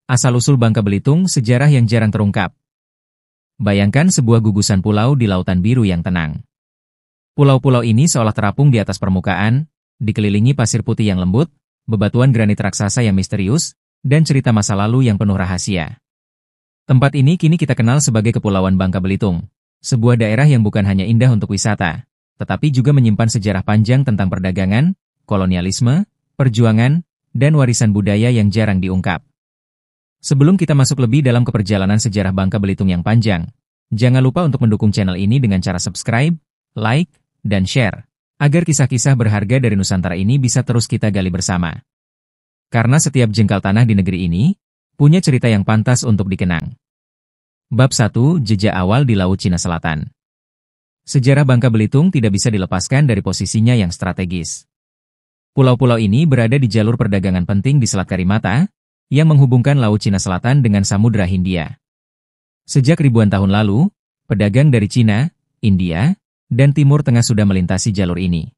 Asal-usul Bangka Belitung, sejarah yang jarang terungkap. Bayangkan sebuah gugusan pulau di lautan biru yang tenang. Pulau-pulau ini seolah terapung di atas permukaan, dikelilingi pasir putih yang lembut, bebatuan granit raksasa yang misterius, dan cerita masa lalu yang penuh rahasia. Tempat ini kini kita kenal sebagai Kepulauan Bangka Belitung, sebuah daerah yang bukan hanya indah untuk wisata, tetapi juga menyimpan sejarah panjang tentang perdagangan, kolonialisme, perjuangan, dan warisan budaya yang jarang diungkap. Sebelum kita masuk lebih dalam ke perjalanan sejarah Bangka Belitung yang panjang, jangan lupa untuk mendukung channel ini dengan cara subscribe, like, dan share, agar kisah-kisah berharga dari Nusantara ini bisa terus kita gali bersama. Karena setiap jengkal tanah di negeri ini, punya cerita yang pantas untuk dikenang. Bab 1, Jejak Awal di Laut Cina Selatan. Sejarah Bangka Belitung tidak bisa dilepaskan dari posisinya yang strategis. Pulau-pulau ini berada di jalur perdagangan penting di Selat Karimata, yang menghubungkan Laut Cina Selatan dengan Samudra Hindia. Sejak ribuan tahun lalu, pedagang dari Cina, India, dan Timur Tengah sudah melintasi jalur ini.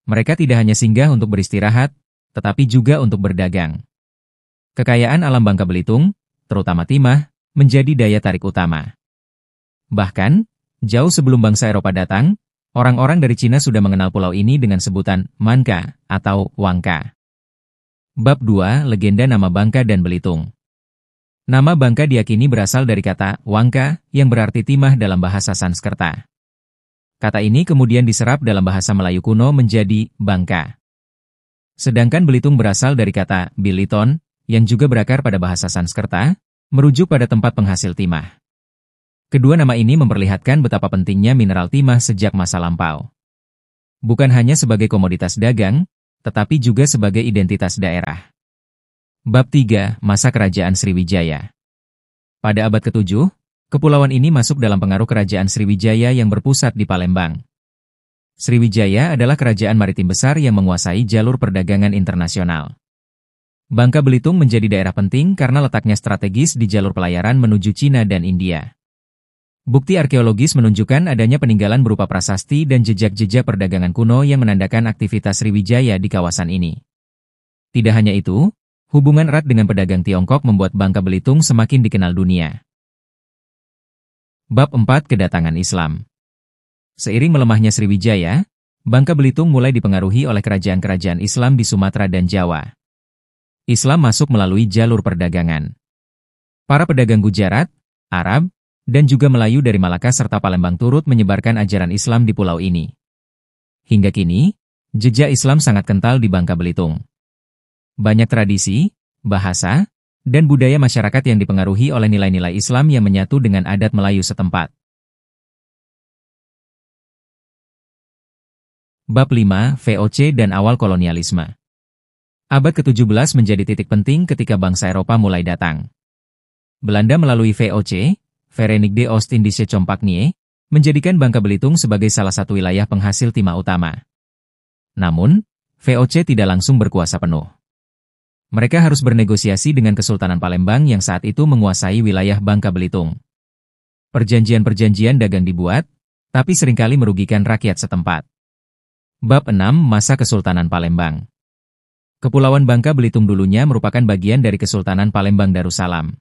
Mereka tidak hanya singgah untuk beristirahat, tetapi juga untuk berdagang. Kekayaan alam Bangka Belitung, terutama timah, menjadi daya tarik utama. Bahkan, jauh sebelum bangsa Eropa datang, orang-orang dari Cina sudah mengenal pulau ini dengan sebutan Manka atau Wangka. Bab 2, Legenda Nama Bangka dan Belitung. Nama Bangka diyakini berasal dari kata Wangka yang berarti timah dalam bahasa Sanskerta. Kata ini kemudian diserap dalam bahasa Melayu kuno menjadi Bangka. Sedangkan Belitung berasal dari kata Biliton yang juga berakar pada bahasa Sanskerta, merujuk pada tempat penghasil timah. Kedua nama ini memperlihatkan betapa pentingnya mineral timah sejak masa lampau. Bukan hanya sebagai komoditas dagang, tetapi juga sebagai identitas daerah. Bab 3, Masa Kerajaan Sriwijaya. Pada abad ke-7, kepulauan ini masuk dalam pengaruh Kerajaan Sriwijaya yang berpusat di Palembang. Sriwijaya adalah kerajaan maritim besar yang menguasai jalur perdagangan internasional. Bangka Belitung menjadi daerah penting karena letaknya strategis di jalur pelayaran menuju Cina dan India. Bukti arkeologis menunjukkan adanya peninggalan berupa prasasti dan jejak-jejak perdagangan kuno yang menandakan aktivitas Sriwijaya di kawasan ini. Tidak hanya itu, hubungan erat dengan pedagang Tiongkok membuat Bangka Belitung semakin dikenal dunia. Bab 4, Kedatangan Islam. Seiring melemahnya Sriwijaya, Bangka Belitung mulai dipengaruhi oleh kerajaan-kerajaan Islam di Sumatera dan Jawa. Islam masuk melalui jalur perdagangan. Para pedagang Gujarat, Arab, dan juga Melayu dari Malaka serta Palembang turut menyebarkan ajaran Islam di pulau ini. Hingga kini, jejak Islam sangat kental di Bangka Belitung. Banyak tradisi, bahasa, dan budaya masyarakat yang dipengaruhi oleh nilai-nilai Islam yang menyatu dengan adat Melayu setempat. Bab 5, VOC dan Awal Kolonialisme. Abad ke-17 menjadi titik penting ketika bangsa Eropa mulai datang. Belanda melalui VOC, Verenigde Oost-Indische Compagnie, menjadikan Bangka Belitung sebagai salah satu wilayah penghasil timah utama. Namun, VOC tidak langsung berkuasa penuh. Mereka harus bernegosiasi dengan Kesultanan Palembang yang saat itu menguasai wilayah Bangka Belitung. Perjanjian-perjanjian dagang dibuat, tapi seringkali merugikan rakyat setempat. Bab 6, Masa Kesultanan Palembang. Kepulauan Bangka Belitung dulunya merupakan bagian dari Kesultanan Palembang Darussalam.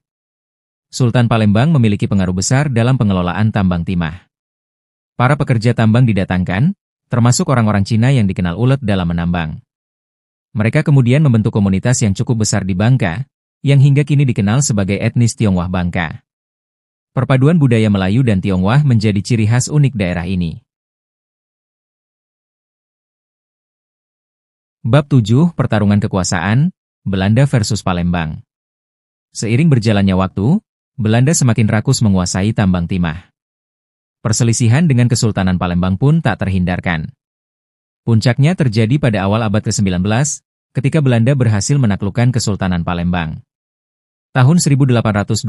Sultan Palembang memiliki pengaruh besar dalam pengelolaan tambang timah. Para pekerja tambang didatangkan, termasuk orang-orang Cina yang dikenal ulet dalam menambang. Mereka kemudian membentuk komunitas yang cukup besar di Bangka, yang hingga kini dikenal sebagai etnis Tionghoa Bangka. Perpaduan budaya Melayu dan Tionghoa menjadi ciri khas unik daerah ini. Bab 7, Pertarungan Kekuasaan, Belanda versus Palembang. Seiring berjalannya waktu, Belanda semakin rakus menguasai tambang timah. Perselisihan dengan Kesultanan Palembang pun tak terhindarkan. Puncaknya terjadi pada awal abad ke-19, ketika Belanda berhasil menaklukkan Kesultanan Palembang. Tahun 1824,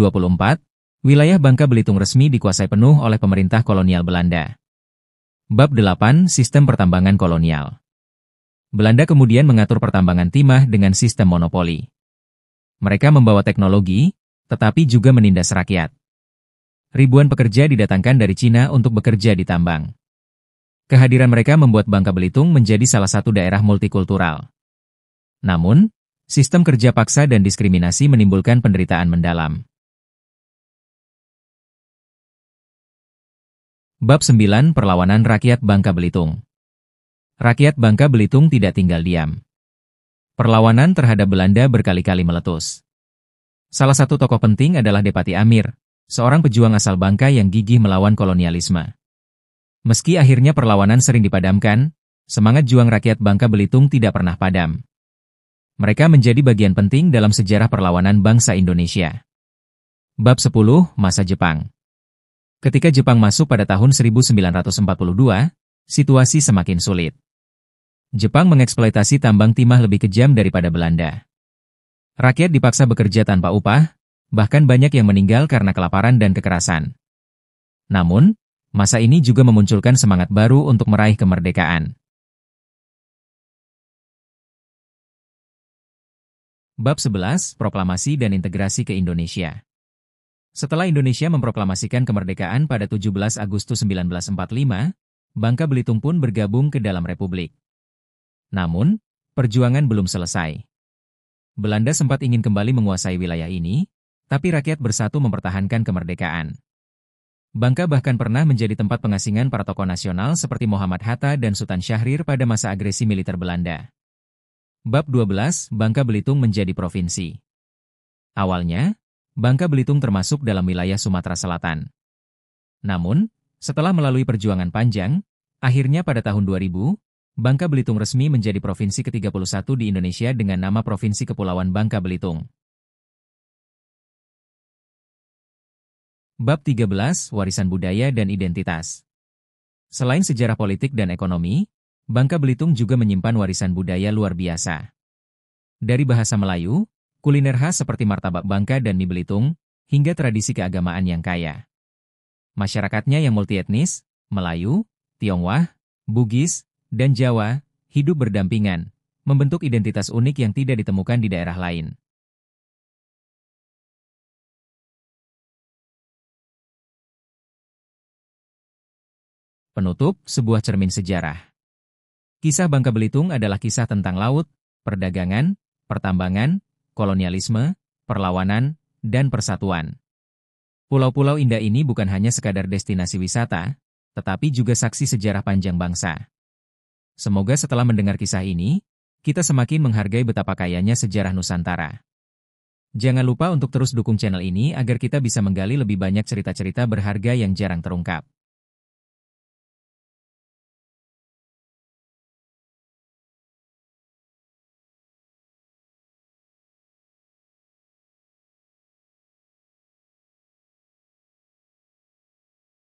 wilayah Bangka Belitung resmi dikuasai penuh oleh pemerintah kolonial Belanda. Bab 8, Sistem Pertambangan Kolonial. Belanda kemudian mengatur pertambangan timah dengan sistem monopoli. Mereka membawa teknologi, tetapi juga menindas rakyat. Ribuan pekerja didatangkan dari Cina untuk bekerja di tambang. Kehadiran mereka membuat Bangka Belitung menjadi salah satu daerah multikultural. Namun, Sistem kerja paksa dan diskriminasi menimbulkan penderitaan mendalam. Bab 9 Perlawanan Rakyat Bangka Belitung. Rakyat Bangka Belitung tidak tinggal diam. Perlawanan terhadap Belanda berkali-kali meletus. Salah satu tokoh penting adalah Depati Amir, seorang pejuang asal Bangka yang gigih melawan kolonialisme. Meski akhirnya perlawanan sering dipadamkan, semangat juang rakyat Bangka Belitung tidak pernah padam. Mereka menjadi bagian penting dalam sejarah perlawanan bangsa Indonesia. Bab 10 Masa Jepang. Ketika Jepang masuk pada tahun 1942, situasi semakin sulit. Jepang mengeksploitasi tambang timah lebih kejam daripada Belanda. Rakyat dipaksa bekerja tanpa upah, bahkan banyak yang meninggal karena kelaparan dan kekerasan. Namun, masa ini juga memunculkan semangat baru untuk meraih kemerdekaan. Bab 11 Proklamasi dan Integrasi ke Indonesia. Setelah Indonesia memproklamasikan kemerdekaan pada 17 Agustus 1945, Bangka Belitung pun bergabung ke dalam Republik. Namun, perjuangan belum selesai. Belanda sempat ingin kembali menguasai wilayah ini, tapi rakyat bersatu mempertahankan kemerdekaan. Bangka bahkan pernah menjadi tempat pengasingan para tokoh nasional seperti Muhammad Hatta dan Sultan Syahrir pada masa agresi militer Belanda. Bab 12 Bangka Belitung menjadi provinsi. Awalnya, Bangka Belitung termasuk dalam wilayah Sumatera Selatan. Namun, setelah melalui perjuangan panjang, akhirnya pada tahun 2000, Bangka Belitung resmi menjadi provinsi ke-31 di Indonesia dengan nama Provinsi Kepulauan Bangka Belitung. Bab 13 Warisan Budaya dan Identitas. Selain sejarah politik dan ekonomi, Bangka Belitung juga menyimpan warisan budaya luar biasa. Dari bahasa Melayu, kuliner khas seperti martabak Bangka dan mie Belitung, hingga tradisi keagamaan yang kaya. Masyarakatnya yang multietnis, Melayu, Tionghoa, Bugis, dan Jawa, hidup berdampingan, membentuk identitas unik yang tidak ditemukan di daerah lain. Penutup, sebuah cermin sejarah. Kisah Bangka Belitung adalah kisah tentang laut, perdagangan, pertambangan, kolonialisme, perlawanan, dan persatuan. Pulau-pulau indah ini bukan hanya sekadar destinasi wisata, tetapi juga saksi sejarah panjang bangsa. Semoga setelah mendengar kisah ini, kita semakin menghargai betapa kayanya sejarah Nusantara. Jangan lupa untuk terus dukung channel ini agar kita bisa menggali lebih banyak cerita-cerita berharga yang jarang terungkap.